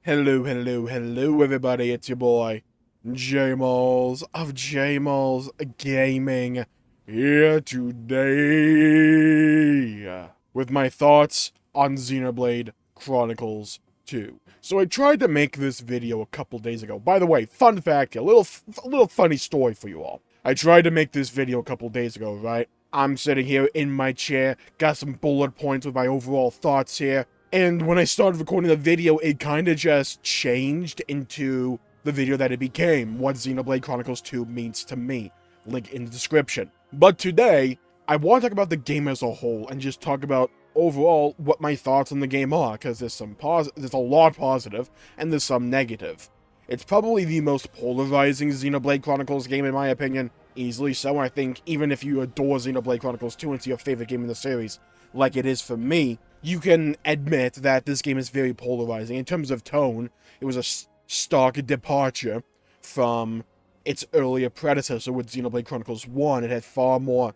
Hello, everybody, it's your boy, Jmulls of Jmulls Gaming, here today, with my thoughts on Xenoblade Chronicles 2. So I tried to make this video a couple days ago. By the way, fun fact here, a little funny story for you all. I tried to make this video a couple days ago, right? I'm sitting here in my chair, got some bullet points with my overall thoughts here. And when I started recording the video, it kind of just changed into the video that it became, what Xenoblade Chronicles 2 means to me. Link in the description. But today, I want to talk about the game as a whole, and just talk about, overall, what my thoughts on the game are, because there's a lot positive, and there's some negative. It's probably the most polarizing Xenoblade Chronicles game, in my opinion, easily so. I think even if you adore Xenoblade Chronicles 2 and it's your favorite game in the series, like it is for me, you can admit that this game is very polarizing. In terms of tone, it was a stark departure from its earlier predecessor with Xenoblade Chronicles 1. It had far more,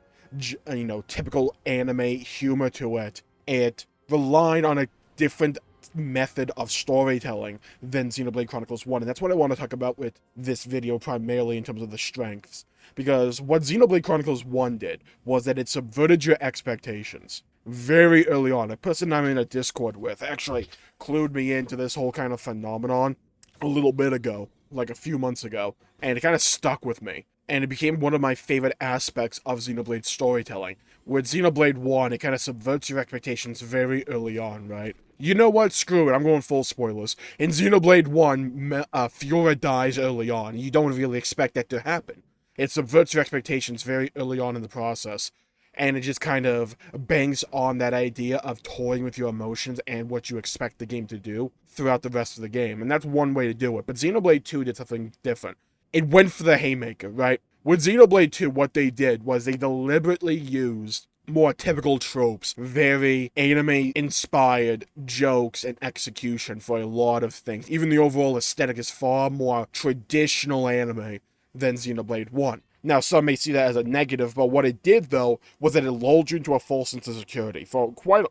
typical anime humor to it. It relied on a different method of storytelling than Xenoblade Chronicles 1, and that's what I want to talk about with this video primarily in terms of the strengths. Because what Xenoblade Chronicles 1 did was that it subverted your expectations very early on. A person I'm in a Discord with actually clued me into this whole kind of phenomenon a little bit ago, like a few months ago, and it kind of stuck with me. And it became one of my favorite aspects of Xenoblade storytelling. With Xenoblade 1, it kind of subverts your expectations very early on, right? You know what? Screw it. I'm going full spoilers. In Xenoblade 1, Fiora dies early on. You don't really expect that to happen. It subverts your expectations very early on in the process. And it just kind of bangs on that idea of toying with your emotions and what you expect the game to do throughout the rest of the game. And that's one way to do it. But Xenoblade 2 did something different. It went for the haymaker, right? With Xenoblade 2, what they did was they deliberately used more typical tropes, very anime-inspired jokes and execution for a lot of things. Even the overall aesthetic is far more traditional anime than Xenoblade 1. Now, some may see that as a negative, but what it did, though, was that it lulled you into a false sense of security for quite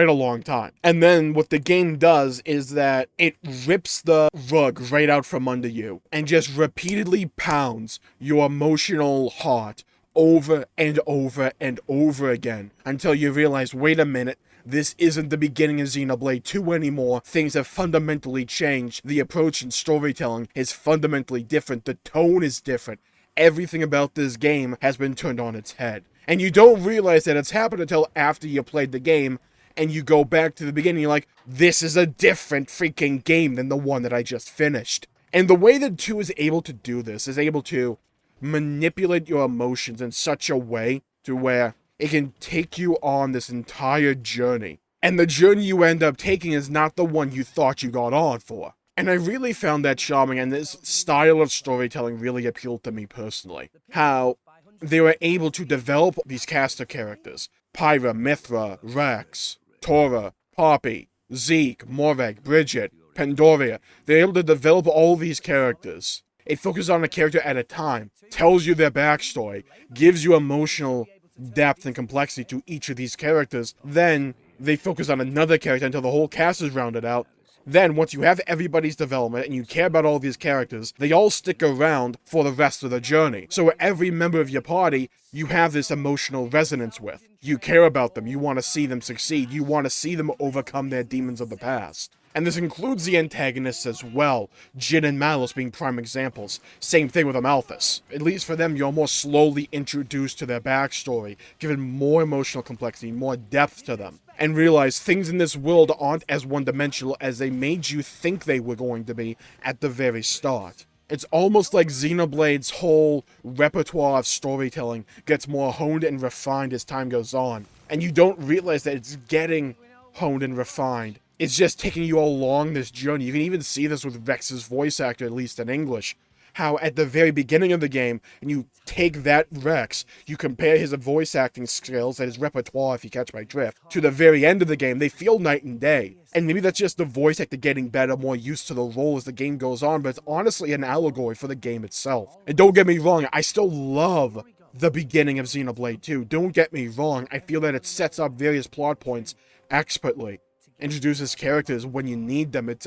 a long time. And then what the game does is that it rips the rug right out from under you and just repeatedly pounds your emotional heart over and over and over again until you realize, wait a minute, this isn't the beginning of Xenoblade 2 anymore. Things have fundamentally changed. The approach in storytelling is fundamentally different. The tone is different. Everything about this game has been turned on its head. And you don't realize that it's happened until after you played the game and you go back to the beginning, you're like, this is a different freaking game than the one that I just finished. And the way that 2 is able to do this is able to manipulate your emotions in such a way to where it can take you on this entire journey. And the journey you end up taking is not the one you thought you got on for. And I really found that charming, and this style of storytelling really appealed to me personally. How they were able to develop these cast of characters. Pyra, Mithra, Rex, Tora, Poppy, Zeke, Morveg, Bridget, Pandoria. They're able to develop all these characters. It focuses on a character at a time, tells you their backstory, gives you emotional depth and complexity to each of these characters. Then they focus on another character until the whole cast is rounded out. Then, once you have everybody's development and you care about all these characters, they all stick around for the rest of the journey. So every member of your party, you have this emotional resonance with. You care about them, you want to see them succeed, you want to see them overcome their demons of the past. And this includes the antagonists as well, Jin and Malus being prime examples. Same thing with Amalthus. At least for them, you're more slowly introduced to their backstory, given more emotional complexity, more depth to them, and realize things in this world aren't as one-dimensional as they made you think they were going to be at the very start. It's almost like Xenoblade's whole repertoire of storytelling gets more honed and refined as time goes on, and you don't realize that it's getting honed and refined. It's just taking you along this journey. You can even see this with Rex's voice actor, at least in English. How at the very beginning of the game, and you take that Rex, you compare his voice acting skills and his repertoire, if you catch my drift, to the very end of the game, they feel night and day. And maybe that's just the voice actor getting better, more used to the role as the game goes on, but it's honestly an allegory for the game itself. And don't get me wrong, I still love the beginning of Xenoblade 2. Don't get me wrong, I feel that it sets up various plot points expertly. introduces characters when you need them. It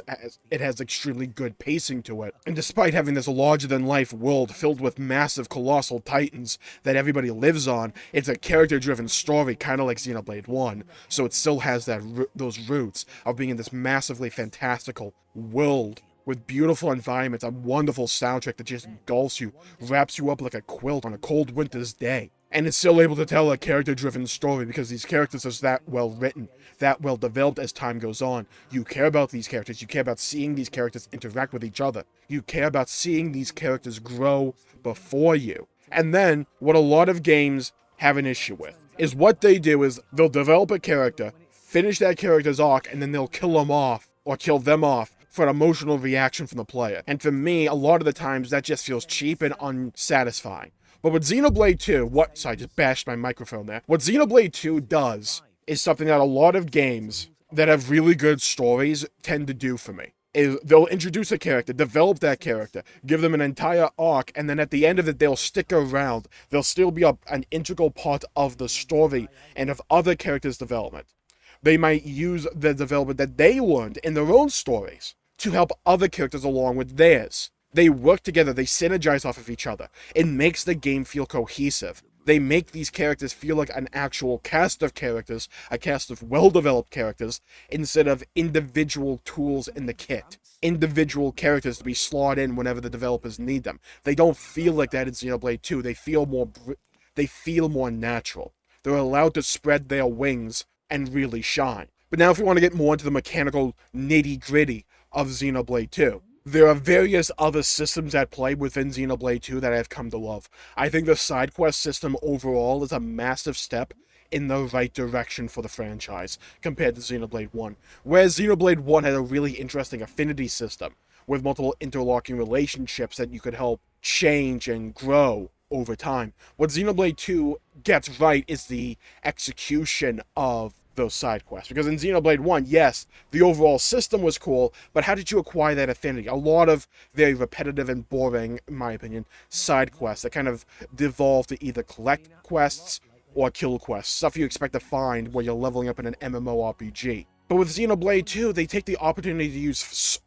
has extremely good pacing to it. And despite having this larger-than-life world filled with massive, colossal titans that everybody lives on, it's a character-driven story, kind of like Xenoblade 1. So it still has those roots of being in this massively fantastical world with beautiful environments, a wonderful soundtrack that just engulfs you, wraps you up like a quilt on a cold winter's day. And it's still able to tell a character-driven story because these characters are that well written, that well developed as time goes on. You care about these characters, you care about seeing these characters interact with each other. You care about seeing these characters grow before you. And then, what a lot of games have an issue with, is what they do is, they'll develop a character, finish that character's arc, and then they'll kill them off, or kill them off, for an emotional reaction from the player. And for me, a lot of the times, that just feels cheap and unsatisfying. But with Xenoblade 2, sorry, I just bashed my microphone there. What Xenoblade 2 does is something that a lot of games that have really good stories tend to do for me. Is they'll introduce a character, develop that character, give them an entire arc, and then at the end of it, they'll stick around. They'll still be an integral part of the story and of other characters' development. They might use the development that they learned in their own stories to help other characters along with theirs. They work together, they synergize off of each other. It makes the game feel cohesive. They make these characters feel like an actual cast of characters, a cast of well-developed characters, instead of individual tools in the kit. Individual characters to be slotted in whenever the developers need them. They don't feel like that in Xenoblade 2. They feel more natural. They're allowed to spread their wings and really shine. But now if we want to get more into the mechanical nitty-gritty of Xenoblade 2, there are various other systems at play within Xenoblade 2 that I've come to love. I think the side quest system overall is a massive step in the right direction for the franchise compared to Xenoblade 1. Whereas Xenoblade 1 had a really interesting affinity system with multiple interlocking relationships that you could help change and grow over time. What Xenoblade 2 gets right is the execution of those side quests. Because in Xenoblade 1, yes, the overall system was cool, but how did you acquire that affinity? A lot of very repetitive and boring, in my opinion, side quests that kind of devolve to either collect quests or kill quests. Stuff you expect to find when you're leveling up in an MMORPG. But with Xenoblade 2, they take the opportunity to use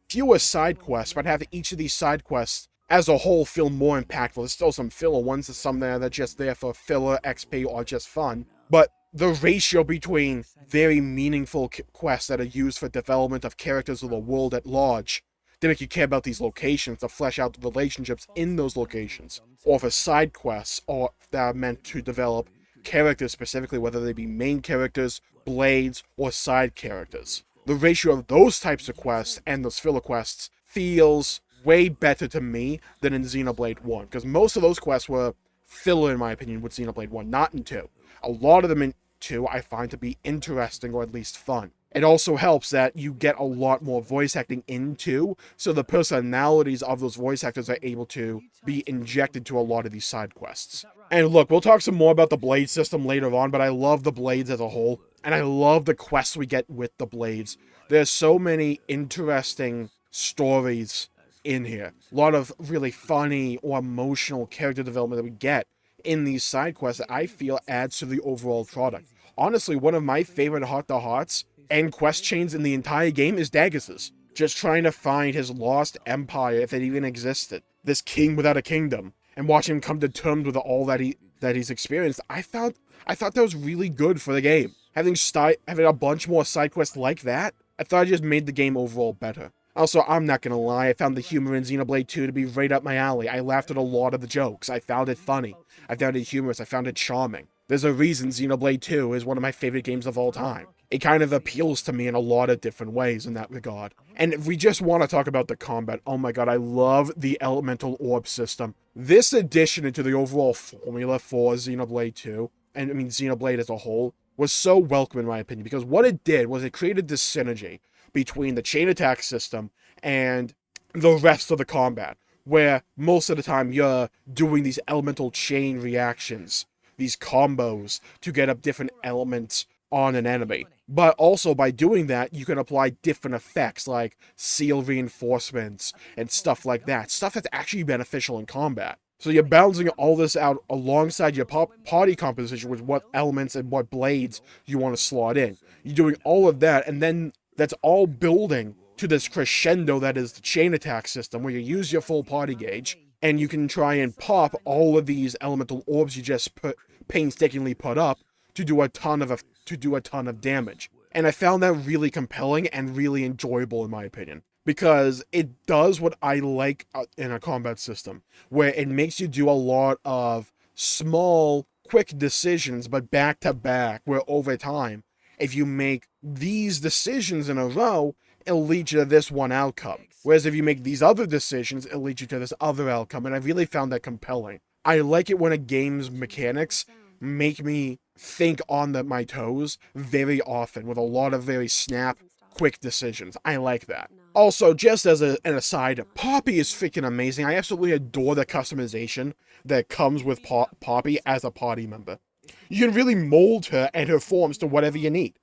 fewer side quests, but have each of these side quests as a whole feel more impactful. There's still some filler ones, there's some there that are just there for filler, XP, or just fun. But the ratio between very meaningful quests that are used for development of characters of the world at large, to make you care about these locations, to flesh out the relationships in those locations, or for side quests or that are meant to develop characters specifically, whether they be main characters, blades, or side characters. The ratio of those types of quests and those filler quests feels way better to me than in Xenoblade 1, because most of those quests were filler, in my opinion, with Xenoblade 1, not in 2. A lot of them in 2 I find to be interesting, or at least fun. It also helps that you get a lot more voice acting in 2, so the personalities of those voice actors are able to be injected to a lot of these side quests. And look, we'll talk some more about the blade system later on, but I love the blades as a whole, and I love the quests we get with the blades. There's so many interesting stories in here. A lot of really funny or emotional character development that we get in these side quests that I feel adds to the overall product. Honestly, one of my favorite heart-to-hearts and quest chains in the entire game is Dagus's. Just trying to find his lost empire, if it even existed. This king without a kingdom. And watch him come to terms with all that he's experienced. I thought that was really good for the game. Having a bunch more side quests like that, I thought it just made the game overall better. Also, I'm not gonna lie, I found the humor in Xenoblade 2 to be right up my alley. I laughed at a lot of the jokes. I found it funny. I found it humorous. I found it charming. There's a reason Xenoblade 2 is one of my favorite games of all time. It kind of appeals to me in a lot of different ways in that regard. And if we just want to talk about the combat, oh my god, I love the elemental orb system. This addition into the overall formula for Xenoblade 2, and I mean Xenoblade as a whole, was so welcome in my opinion, because what it did was it created this synergy between the chain attack system and the rest of the combat, where most of the time you're doing these elemental chain reactions, these combos, to get up different elements on an enemy. But also by doing that, you can apply different effects like seal reinforcements and stuff like that. Stuff that's actually beneficial in combat. So you're balancing all this out alongside your party composition with what elements and what blades you want to slot in. You're doing all of that, and then that's all building to this crescendo that is the chain attack system, where you use your full party gauge, and you can try and pop all of these elemental orbs you just painstakingly put up to do a ton of damage. And I found that really compelling and really enjoyable in my opinion, because it does what I like in a combat system, where it makes you do a lot of small, quick decisions, but back to back, where over time, if you make these decisions in a row, it'll lead you to this one outcome. Whereas if you make these other decisions, it'll lead you to this other outcome, and I really found that compelling. I like it when a game's mechanics make me think on my toes very often, with a lot of very quick decisions. I like that. Also, just as an aside, Poppy is freaking amazing. I absolutely adore the customization that comes with Poppy as a party member. You can really mold her and her forms to whatever you need.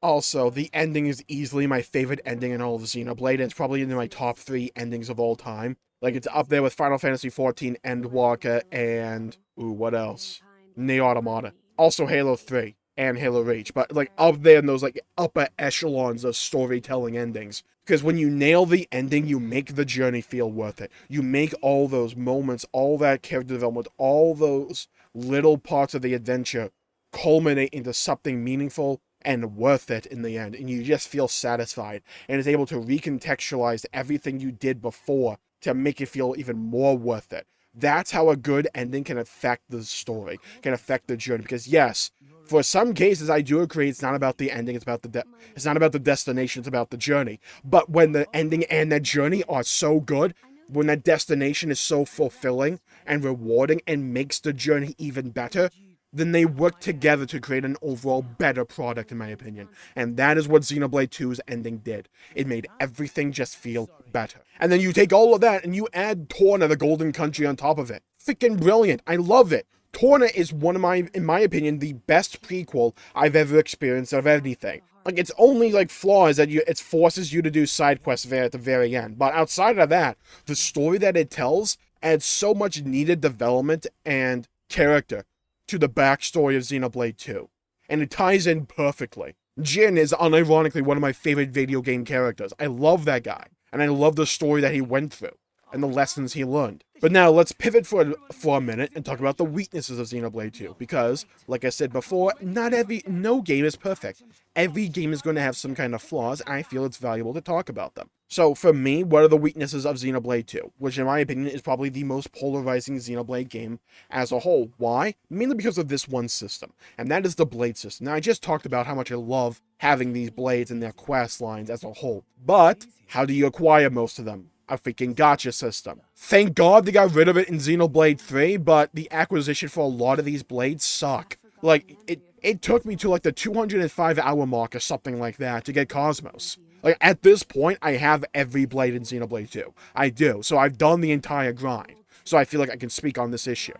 Also, the ending is easily my favorite ending in all of Xenoblade, and it's probably in my top 3 endings of all time. Like, it's up there with Final Fantasy XIV Endwalker and... ooh, what else? Neo Automata. Also Halo 3 and Halo Reach, but like up there in those like upper echelons of storytelling endings. Because when you nail the ending, you make the journey feel worth it. You make all those moments, all that character development, all those little parts of the adventure culminate into something meaningful and worth it in the end. And you just feel satisfied and is able to recontextualize everything you did before to make it feel even more worth it. That's how a good ending can affect the story, can affect the journey. Because yes, for some cases, I do agree it's not about the ending, it's not about the destination, it's about the journey. But when the ending and the journey are so good, when that destination is so fulfilling and rewarding and makes the journey even better, then they work together to create an overall better product, in my opinion. And that is what Xenoblade 2's ending did. It made everything just feel better. And then you take all of that and you add Torna, the Golden Country, on top of it. Freaking brilliant. I love it. Torna is in my opinion, the best prequel I've ever experienced of anything. Like, its only, like, flaw is that it forces you to do side quests there at the very end. But outside of that, the story that it tells adds so much needed development and character to the backstory of Xenoblade 2. And it ties in perfectly. Jin is unironically one of my favorite video game characters. I love that guy. And I love the story that he went through and the lessons he learned. But now, let's pivot for a minute and talk about the weaknesses of Xenoblade 2, because, like I said before, no game is perfect. Every game is going to have some kind of flaws, and I feel it's valuable to talk about them. So, for me, what are the weaknesses of Xenoblade 2? Which, in my opinion, is probably the most polarizing Xenoblade game as a whole. Why? Mainly because of this one system, and that is the blade system. Now, I just talked about how much I love having these blades and their quest lines as a whole, but how do you acquire most of them? A freaking gacha system. Thank God they got rid of it in Xenoblade 3, but the acquisition for a lot of these blades suck. Like, it took me to like the 205-hour mark or something like that to get Cosmos. Like, at this point, I have every blade in Xenoblade 2. I do. So I've done the entire grind. So I feel like I can speak on this issue.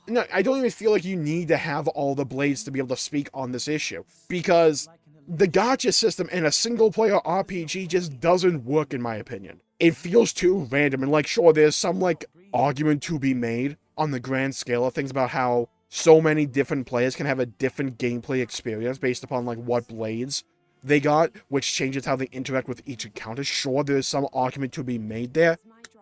No, I don't even feel like you need to have all the blades to be able to speak on this issue, because the gacha system in a single-player RPG just doesn't work, in my opinion. It feels too random, and like, sure, there's some like argument to be made on the grand scale of things about how so many different players can have a different gameplay experience based upon like what blades they got, which changes how they interact with each encounter. Sure, there's some argument to be made there,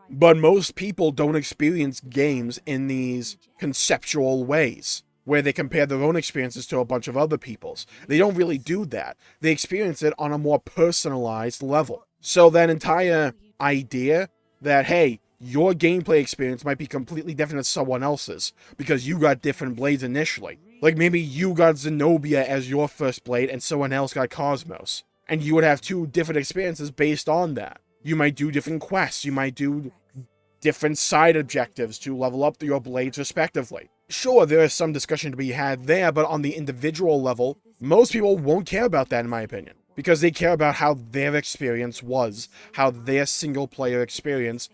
but most people don't experience games in these conceptual ways, where they compare their own experiences to a bunch of other people's. They don't really do that. They experience it on a more personalized level. So that entire idea that, hey, your gameplay experience might be completely different than someone else's, because you got different blades initially. Like, maybe you got Zenobia as your first blade, and someone else got Cosmos. And you would have 2 different experiences based on that. You might do different quests, you might do different side objectives to level up your blades respectively. Sure, there is some discussion to be had there, but on the individual level, most people won't care about that, in my opinion. Because they care about how their experience was, how their single-player experience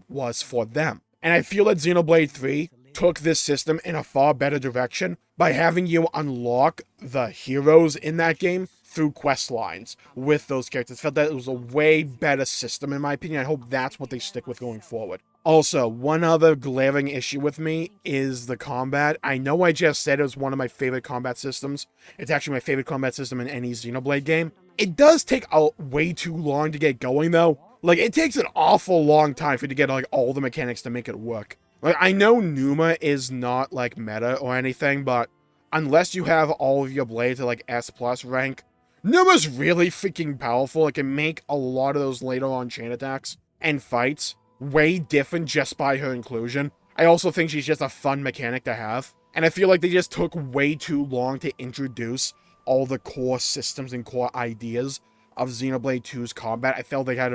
was for them. And I feel that Xenoblade 3 took this system in a far better direction by having you unlock the heroes in that game through quest lines with those characters. I felt that it was a way better system, in my opinion. I hope that's what they stick with going forward. Also, one other glaring issue with me is the combat. I know I just said it was one of my favorite combat systems. It's actually my favorite combat system in any Xenoblade game. It does take way too long to get going, though. Like, it takes an awful long time for you to get, like, all the mechanics to make it work. Like, I know Numa is not, like, meta or anything, but unless you have all of your blades at, like, S+ rank, Numa's really freaking powerful. It can make a lot of those later on chain attacks and fights way different just by her inclusion. I also think she's just a fun mechanic to have. And I feel like they just took way too long to introduce all the core systems and core ideas of Xenoblade 2's combat. I felt they had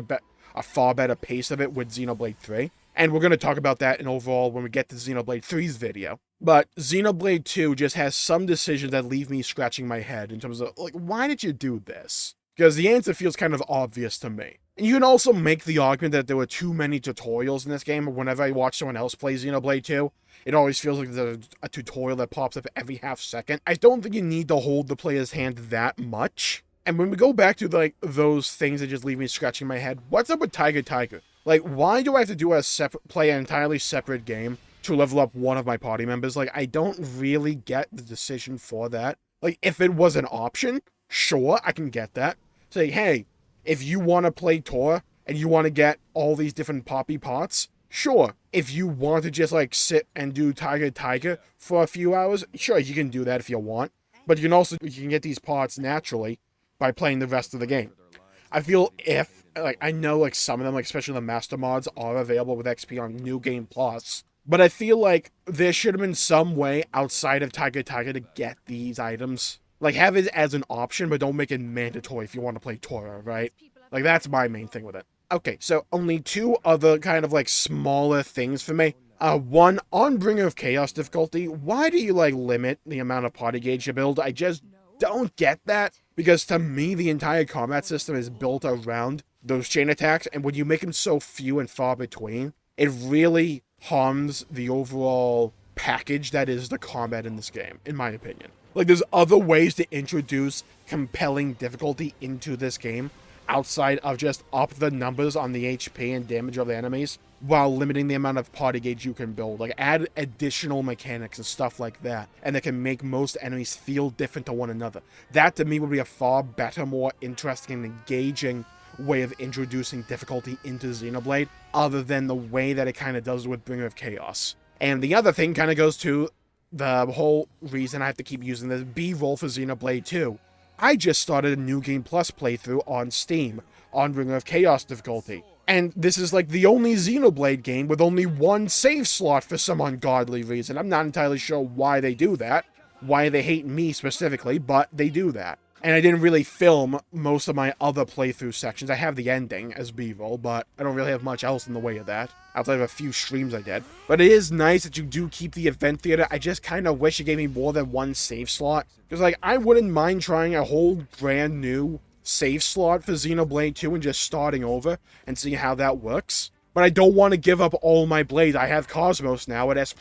a far better pace of it with Xenoblade 3. And we're going to talk about that in overall when we get to Xenoblade 3's video. But Xenoblade 2 just has some decisions that leave me scratching my head in terms of, like, why did you do this? Because the answer feels kind of obvious to me. And you can also make the argument that there were too many tutorials in this game. Whenever I watch someone else play Xenoblade 2, it always feels like there's a tutorial that pops up every half second. I don't think you need to hold the player's hand that much. And when we go back to, like, those things that just leave me scratching my head, what's up with Tiger? Like, why do I have to do play an entirely separate game to level up one of my party members? Like, I don't really get the decision for that. Like, if it was an option, sure, I can get that. Say, hey, if you want to play Tor and you want to get all these different poppy pots, sure. If you want to just, like, sit and do Tiger for a few hours, sure, you can do that if you want. But you can get these pots naturally by playing the rest of the game. I feel I know, like, some of them, like, especially the master mods, are available with XP on New Game Plus. But I feel like there should have been some way outside of Tiger to get these items. Like, have it as an option, but don't make it mandatory if you want to play Tora, right? Like, that's my main thing with it. Okay, so only two other kind of, like, smaller things for me. One, on Bringer of Chaos difficulty, why do you, like, limit the amount of party gauge you build? I just don't get that. Because to me, the entire combat system is built around those chain attacks, and when you make them so few and far between, it really harms the overall package that is the combat in this game, in my opinion. Like, there's other ways to introduce compelling difficulty into this game outside of just up the numbers on the HP and damage of the enemies while limiting the amount of party gauge you can build. Like, add additional mechanics and stuff like that, and that can make most enemies feel different to one another. That, to me, would be a far better, more interesting and engaging way of introducing difficulty into Xenoblade, other than the way that it kind of does with Bringer of Chaos. And the other thing kind of goes to the whole reason I have to keep using this B-roll for Xenoblade 2. I just started a New Game Plus playthrough on Steam on Bringer of Chaos difficulty. And this is like the only Xenoblade game with only one save slot for some ungodly reason. I'm not entirely sure why they do that, why they hate me specifically, but they do that. And I didn't really film most of my other playthrough sections. I have the ending as B-roll, but I don't really have much else in the way of that, outside of a few streams I did. But it is nice that you do keep the event theater. I just kind of wish it gave me more than one save slot. Because, like, I wouldn't mind trying a whole brand new save slot for Xenoblade 2 and just starting over and seeing how that works. But I don't want to give up all my blades. I have Cosmos now at S+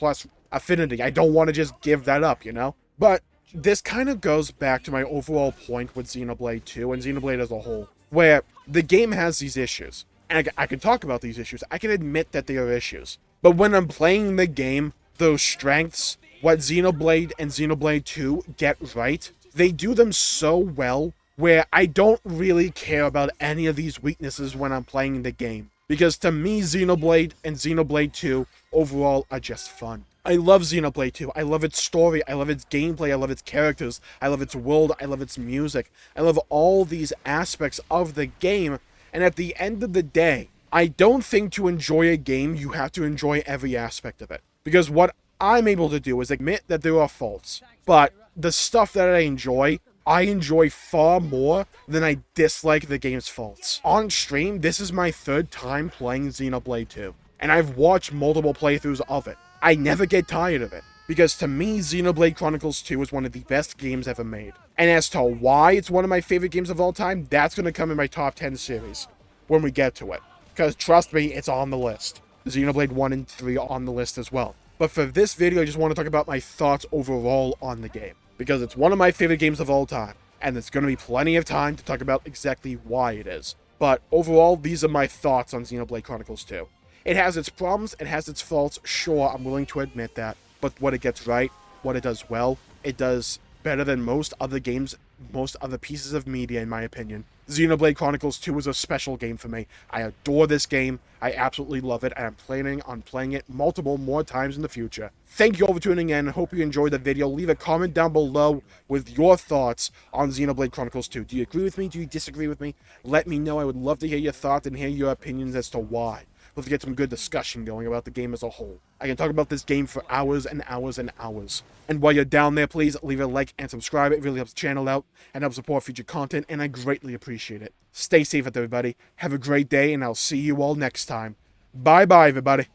affinity. I don't want to just give that up, you know? But this kind of goes back to my overall point with Xenoblade 2 and Xenoblade as a whole, where the game has these issues. And I can talk about these issues. I can admit that they are issues. But when I'm playing the game, those strengths, what Xenoblade and Xenoblade 2 get right, they do them so well where I don't really care about any of these weaknesses when I'm playing the game. Because to me, Xenoblade and Xenoblade 2 overall are just fun. I love Xenoblade 2. I love its story. I love its gameplay. I love its characters. I love its world. I love its music. I love all these aspects of the game. And at the end of the day, I don't think to enjoy a game, you have to enjoy every aspect of it. Because what I'm able to do is admit that there are faults. But the stuff that I enjoy far more than I dislike the game's faults. On stream, this is my third time playing Xenoblade 2. And I've watched multiple playthroughs of it. I never get tired of it, because to me, Xenoblade Chronicles 2 is one of the best games ever made. And as to why it's one of my favorite games of all time, that's going to come in my top 10 series when we get to it. Because trust me, it's on the list. Xenoblade 1 and 3 are on the list as well. But for this video, I just want to talk about my thoughts overall on the game, because it's one of my favorite games of all time. and there's going to be plenty of time to talk about exactly why it is. But overall, these are my thoughts on Xenoblade Chronicles 2. It has its problems, it has its faults, sure, I'm willing to admit that, but what it gets right, what it does well, it does better than most other games, most other pieces of media, in my opinion. Xenoblade Chronicles 2 is a special game for me. I adore this game, I absolutely love it, and I'm planning on playing it multiple more times in the future. Thank you all for tuning in, I hope you enjoyed the video. Leave a comment down below with your thoughts on Xenoblade Chronicles 2. Do you agree with me? Do you disagree with me? Let me know, I would love to hear your thoughts and hear your opinions as to why. Let's get some good discussion going about the game as a whole. I can talk about this game for hours and hours and hours. And while you're down there, please leave a like and subscribe. It really helps the channel out and helps support future content, and I greatly appreciate it. Stay safe out there, everybody. Have a great day, and I'll see you all next time. Bye-bye, everybody.